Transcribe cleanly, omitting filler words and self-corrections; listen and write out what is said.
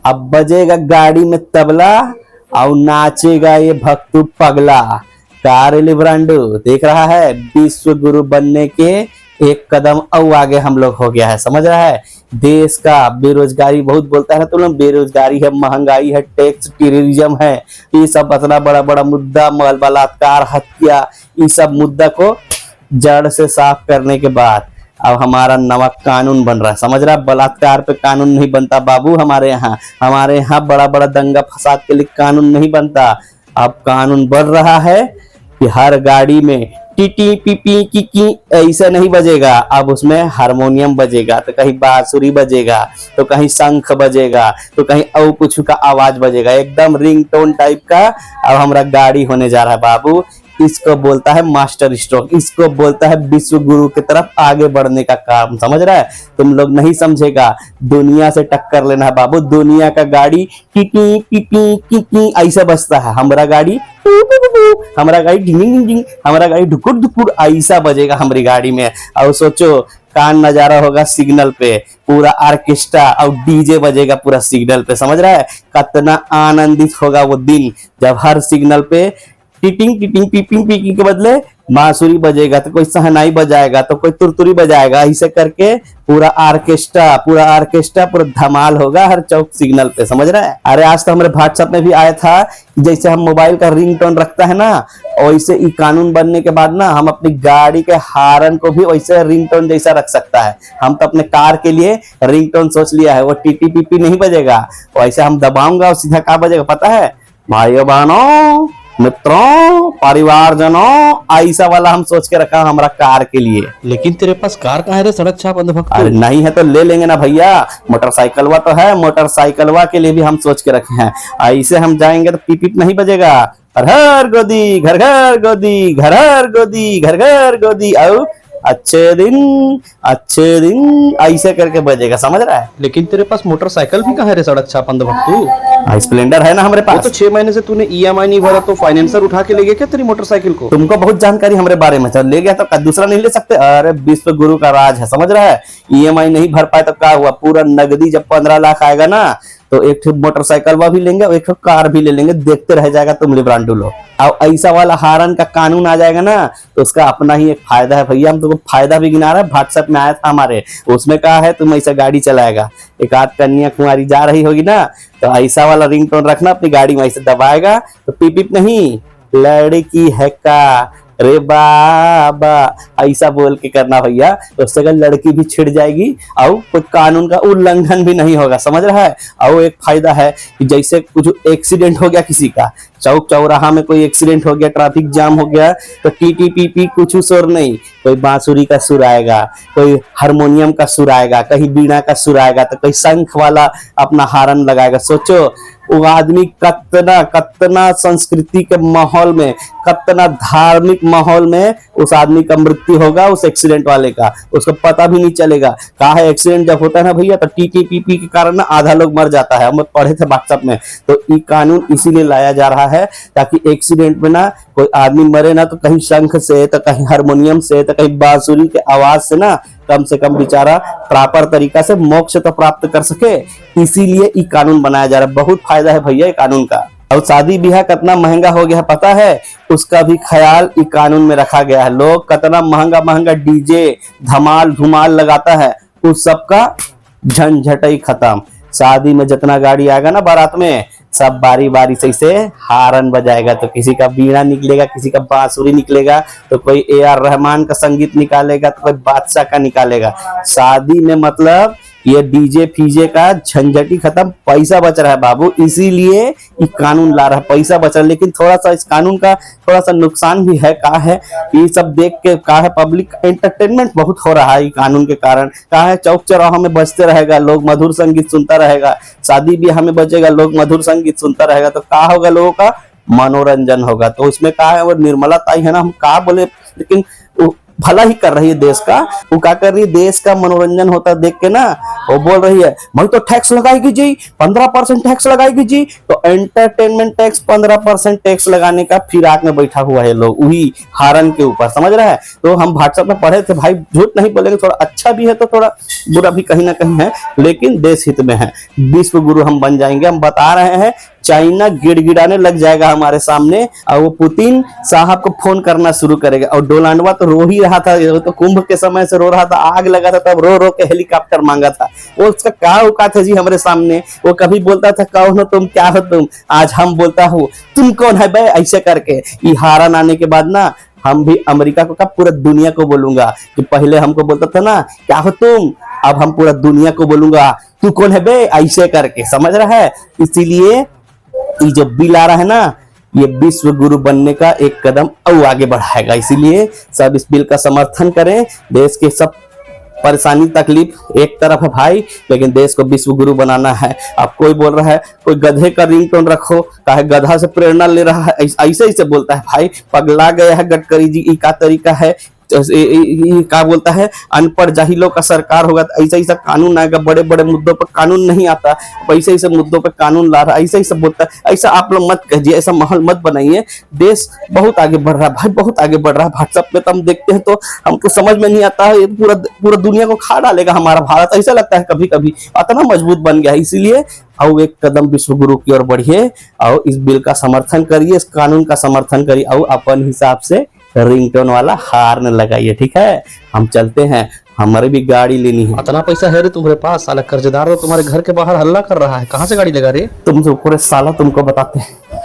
अब बजेगा गाड़ी में तबला और नाचेगा ये भक्तू पगला। कार ब्रांडू देख रहा है, विश्व गुरु बनने के एक कदम और आगे हम लोग हो गया है, समझ रहा है। देश का बेरोजगारी बहुत बोलता है ना तुम लोग, बेरोजगारी है, महंगाई है, टैक्स टेररिज्म है, ये सब इतना बड़ा बड़ा मुद्दा, बलात्कार, हत्या, इस सब मुद्दा को जड़ से साफ करने के बाद अब हमारा नवा कानून बन रहा है, समझ रहा है। बलात्कार पे कानून नहीं बनता बाबू हमारे यहाँ बड़ा बड़ा दंगा फसाद के लिए कानून नहीं बनता। अब कानून बन रहा है कि हर गाड़ी में टीटी पीपी की ऐसा नहीं बजेगा, अब उसमें हारमोनियम बजेगा, तो कहीं बांसुरी बजेगा, तो कहीं शंख बजेगा, तो कहीं और कुछ का आवाज बजेगा, एकदम रिंगटोन टाइप का अब हमारा गाड़ी होने जा रहा है बाबू। इसको बोलता है मास्टर स्ट्रोक, इसको बोलता है विश्व गुरु की तरफ आगे बढ़ने का काम, समझ रहा है। तुम लोग नहीं समझेगा, दुनिया से टक्कर लेना है बाबू। दुनिया का गाड़ी टिटी पिपी की ऐसा बजता है, हमारा गाड़ी हमारा गाड़ी ढिंग ढिंग, हमारा गाड़ी ढुकुर ढुकुर ऐसा बजेगा हमारी गाड़ी में। और सोचो कान नजारा होगा सिग्नल पे, पूरा ऑर्केस्ट्रा और डीजे बजेगा पूरा सिग्नल पे, समझ रहा है। कितना आनंदित होगा वो दिन जब हर सिग्नल पे टिटिंग टिटिंग पीपिंग पीकिंग के बदले बांसुरी बजेगा, तो कोई सहनाई बजाएगा, तो कोई तुरतुरी बजाएगा, ऐसे करके पूरा ऑर्केस्ट्रा पूरा धमाल होगा हर चौक सिग्नल पे, समझ रहा है। अरे आज तो हमारे व्हाट्सएप में भी आया था, जैसे हम मोबाइल का रिंगटोन रखता है ना, वैसे ई कानून बनने के बाद ना हम अपनी गाड़ी के हारन को भी वैसे रिंगटोन जैसा रख सकता है। हम तो अपने कार के लिए रिंगटोन सोच लिया है, वो टीटी पीपी नहीं बजेगा, वैसे हम दबाऊंगा और सीधा क्या बजेगा पता है, भाइयों बहनों मित्रों परिवारजनों, ऐसा वाला हम सोच के रखा हमारा कार के लिए। लेकिन तेरे पास कार कहाँ है रे सड़क छाप अंधभक्त? अरे नहीं है तो ले लेंगे ना भैया, मोटरसाइकिलवा तो है, मोटरसाइकिलवा के लिए भी हम सोच के रखे हैं। ऐसे हम जाएंगे तो पीपी नहीं बजेगा, हर हर गोदी घर घर गोदी, घर हर गोदी घर घर गोदी, और अच्छे दिन ऐसे करके बजेगा, समझ रहा है। लेकिन तेरे पास मोटरसाइकिल भी कहाँ है रे सड़क छाप अंधभक्त? स्प्लेंडर है ना हमारे वो पास। तो 6 महीने से तूने ईएमआई नहीं भरा, तो फाइनेंसर उठा के ले गया क्या तेरी मोटरसाइकिल को? तुमको बहुत जानकारी हमारे बारे में, चल ले गया तो दूसरा नहीं ले सकते। अरे विश्व गुरु का राज है, समझ रहा है। ईएमआई नहीं भर पाए तो क्या हुआ, पूरा नगदी जब 15 लाख आएगा ना, तो एक मोटरसाइकिल भी लेंगे और एक कार भी ले लेंगे, देखते रह जाएगा तुम ब्रांडू लोग। और ऐसा वाला हारन का कानून आ जाएगा ना, तो उसका अपना ही एक फायदा है भैया। हम तुमको फायदा भी गिना रहे हैं, व्हाट्सएप में आया था हमारे, उसमें कहा है तुम ऐसा गाड़ी चलाएगा, एक आध कन्या कुमारी जा रही होगी ना, तो ऐसा वाला रिंगटोन रखना अपनी गाड़ी में, ऐसे दबाएगा तो पीप पीप नहीं, लड़की है का रे बाबा ऐसा बोल के करना भैया, तो उससे अगर लड़की भी छिड़ जाएगी और कुछ कानून का उल्लंघन भी नहीं होगा, समझ रहा है। और एक फायदा है कि जैसे कुछ एक्सीडेंट हो गया किसी का, चौक चौराहा में कोई एक्सीडेंट हो गया, ट्रैफिक जाम हो गया, तो टीटी पीपी कुछ सुर नहीं, कोई बांसुरी का सुर आएगा, कोई हारमोनियम का सुर आएगा, कहीं बीना का सुर आएगा, तो कोई शंख वाला अपना हारन लगाएगा। सोचो वो आदमी कतना संस्कृति के माहौल में, कतना धार्मिक माहौल में उस आदमी का मृत्यु होगा, उस एक्सीडेंट वाले का, उसको पता भी नहीं चलेगा। कहा है एक्सीडेंट जब होता है ना भैया, तो टीटी पीपी के कारण ना आधा लोग मर जाता है, हम पढ़े थे व्हाट्सएप में। तो ये कानून इसीलिए लाया जा रहा है ताकि एक्सीडेंट में ना कोई आदमी मरे ना, तो कहीं शंख से, तो कहीं हारमोनियम से, तो कहीं बांसुरी के आवाज से ना, कम से कम बेचारा प्रॉपर तरीका से मोक्ष तो प्राप्त कर सके, इसीलिए ये कानून बनाया जा रहा है। बहुत फायदा है भैया ये कानून का। और शादी ब्याह कितना महंगा हो गया है पता है, उसका भी ख्याल इस कानून में रखा गया है। लोग कितना महंगा महंगा डीजे धमाल धुमाल लगाता है, उस सबका झंझट ही खत्म। शादी में जितना गाड़ी आएगा ना बारात में, सब बारी बारी से इसे हारन बजाएगा, तो किसी का बीड़ा निकलेगा, किसी का बांसुरी निकलेगा, तो कोई AR रहमान का संगीत निकालेगा, तो कोई बादशाह का निकालेगा। शादी में मतलब ये डीजे फीजे का झंझटी खत्म, पैसा बच रहा है बाबू, इसीलिए ये कानून ला रहा है, पैसा बच रहा है। लेकिन थोड़ा सा इस कानून का थोड़ा सा नुकसान भी है। का है ये सब देख के, का है पब्लिक एंटरटेनमेंट बहुत हो रहा है ये कानून के कारण। का है चौक चौराहों में बजते रहेगा, लोग मधुर संगीत सुनता रहेगा, शादी ब्याह में बजेगा, लोग मधुर संगीत सुनता रहेगा, तो का होगा, लोगों का मनोरंजन होगा। तो उसमें का है वो निर्मलता ही है ना, हम का बोले, लेकिन भला ही कर रही है देश का। वो क्या कर रही है, देश का मनोरंजन होता देख के ना वो बोल रही है मैं तो टैक्स लगाएगी जी, 15% टैक्स लगाएगी जी। तो एंटरटेनमेंट टैक्स 15% टैक्स लगाने का फिराक में बैठा हुआ है लोग, वही हारन के ऊपर, समझ रहा है। तो हम व्हाट्सएप में पढ़े थे भाई, झूठ नहीं बोलेंगे, थोड़ा अच्छा भी है तो थोड़ा बुरा भी कहीं ना कहीं है, लेकिन देश हित में है। विश्व गुरु हम बन जाएंगे, हम बता रहे हैं। चाइना गिड़गिड़ाने लग जाएगा हमारे सामने और वो पुतिन साहब को फोन करना शुरू करेगा। और डोनाल्डवा तो रो ही रहा था, वो तो कुंभ के समय से रो रहा था, आग लगा था तब रो रो के हेलीकॉप्टर मांगा था। वो उसका क्या औकात है जी हमारे सामने। वो कभी बोलता था कौन हो तुम, क्या हो तुम, आज हम बोलता हूँ तुम कौन है बे, ऐसे करके। ये हारन आने के बाद ना हम भी अमेरिका को क्या पूरा दुनिया को बोलूंगा कि पहले हमको बोलता था ना क्या हो तुम, अब हम पूरा दुनिया को बोलूंगा तू कौन है बे, ऐसे करके, समझ रहा है। इसीलिए ये जो बिल आ रहा है ना, ये विश्व गुरु बनने का एक कदम और आगे बढ़ाएगा। इसीलिए सब इस बिल का समर्थन करें। देश के सब परेशानी तकलीफ एक तरफ है भाई, लेकिन देश को विश्व गुरु बनाना है। अब कोई बोल रहा है कोई गधे का रिंगटोन रखो, काहे गधा से प्रेरणा ले रहा है, ऐसे ऐसे बोलता है भाई, पगला गया है गडकरी जी। ये क्या तरीका है, क्या बोलता है अनपढ़ जाहिलों का सरकार होगा, तो ऐसा ऐसा कानून आएगा, बड़े बड़े मुद्दों पर कानून नहीं आता, ऐसे ऐसे मुद्दों पर कानून ला रहा है, ऐसा ऐसा बोलता है। ऐसा आप लोग मत कहिए, ऐसा माहौल मत बनाइए। देश बहुत आगे बढ़ रहा है भाई, बहुत आगे बढ़ रहा है। व्हाट्सएप पे तो हम देखते हैं तो हमको समझ में नहीं आता है, ये पूरा पूरा दुनिया को खा डालेगा हमारा भारत, ऐसा लगता है कभी कभी, इतना मजबूत बन गया है। इसीलिए और एक कदम विश्व गुरु की ओर बढ़िए और इस बिल का समर्थन करिए, इस कानून का समर्थन करिए और अपन हिसाब से रिंगटोन वाला हार्न लगाइए, ठीक है। हम चलते हैं, हमारे भी गाड़ी लेनी है। इतना पैसा है रे तुम्हारे पास, साला कर्जदार हो, तुम्हारे घर के बाहर हल्ला कर रहा है, कहाँ से गाड़ी लगा रे? तुमसे पूरे साला तुमको बताते हैं।